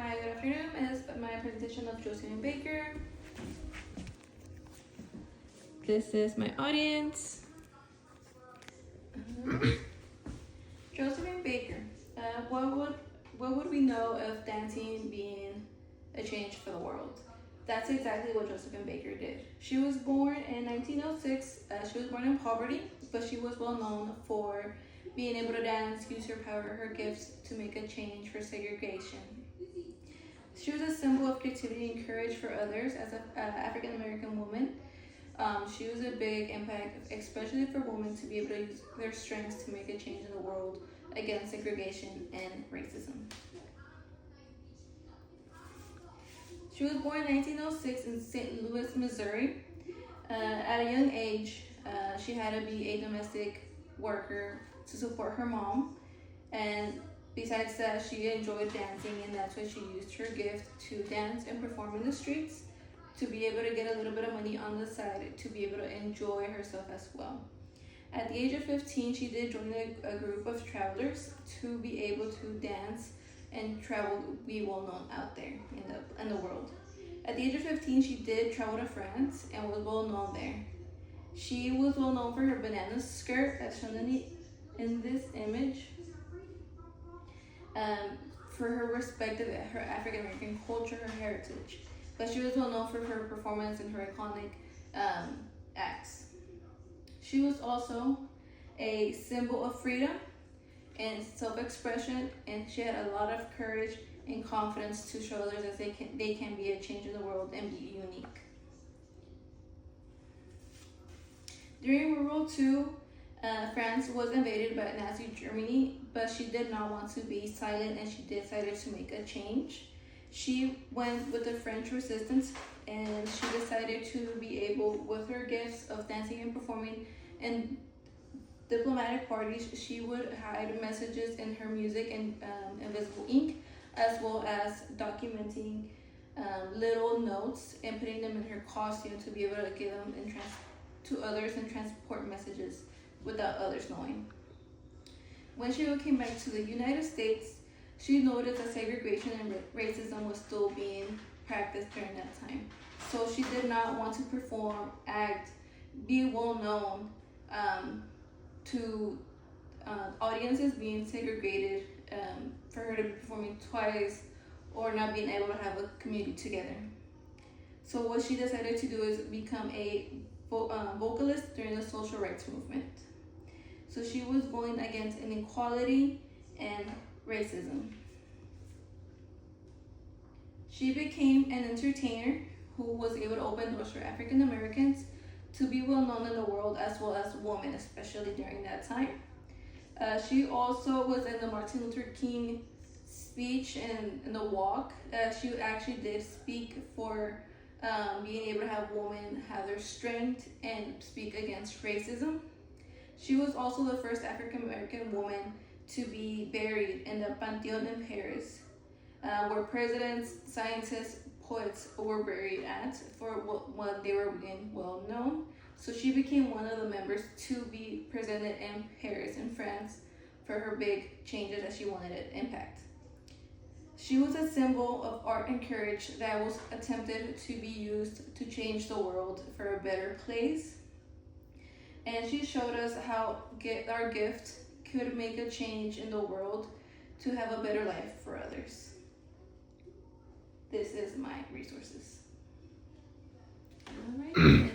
Hi, good afternoon. It's my presentation of Josephine Baker. This is my audience. Josephine Baker. What would we know of dancing being a change for the world? That's exactly what Josephine Baker did. She was born in 1906. She was born in poverty, but she was well known for being able to dance, use her power, her gifts to make a change for segregation. She was a symbol of creativity and courage for others as an African American woman. She was a big impact, especially for women to be able to use their strengths to make a change in the world against segregation and racism. She was born in 1906 in St. Louis, Missouri. At a young age, she had to be a domestic worker to support her mom, and besides that, she enjoyed dancing, and that's why she used her gift to dance and perform in the streets to be able to get a little bit of money on the side to be able to enjoy herself as well. At the age of 15, she did join a group of travelers to be able to dance and travel, be well known out there in the world. At the age of 15, she did travel to France and was well known there. She was well known for her banana skirt, as shown in this image, for her respect of her African American culture, her heritage. But she was well known for her performance and her iconic acts. She was also a symbol of freedom and self-expression, and she had a lot of courage and confidence to show others that they can be a change in the world and be unique. During World War II, France was invaded by Nazi Germany, but she did not want to be silent, and she decided to make a change. She went with the French resistance, and she decided to be able, with her gifts of dancing and performing in diplomatic parties, she would hide messages in her music and invisible ink, as well as documenting little notes and putting them in her costume to be able to give them to others and transport messages without others knowing. When she came back to the United States, she noticed that segregation and racism was still being practiced during that time. So she did not want to perform, act, be well known to audiences being segregated, for her to be performing twice or not being able to have a community together. So what she decided to do is become a vocalist during the social rights movement. So she was going against inequality and racism. She became an entertainer who was able to open doors for African Americans to be well known in the world, as well as women, especially during that time. She also was in the Martin Luther King speech and in the walk. She actually did speak for being able to have women have their strength and speak against racism. She was also the first African American woman to be buried in the Pantheon in Paris, where presidents, scientists, poets were buried at for when they were being well known. So she became one of the members to be presented in Paris in France for her big changes that she wanted to impact. She was a symbol of art and courage that was attempted to be used to change the world for a better place. And she showed us how our gift could make a change in the world to have a better life for others. This is my resources. All right.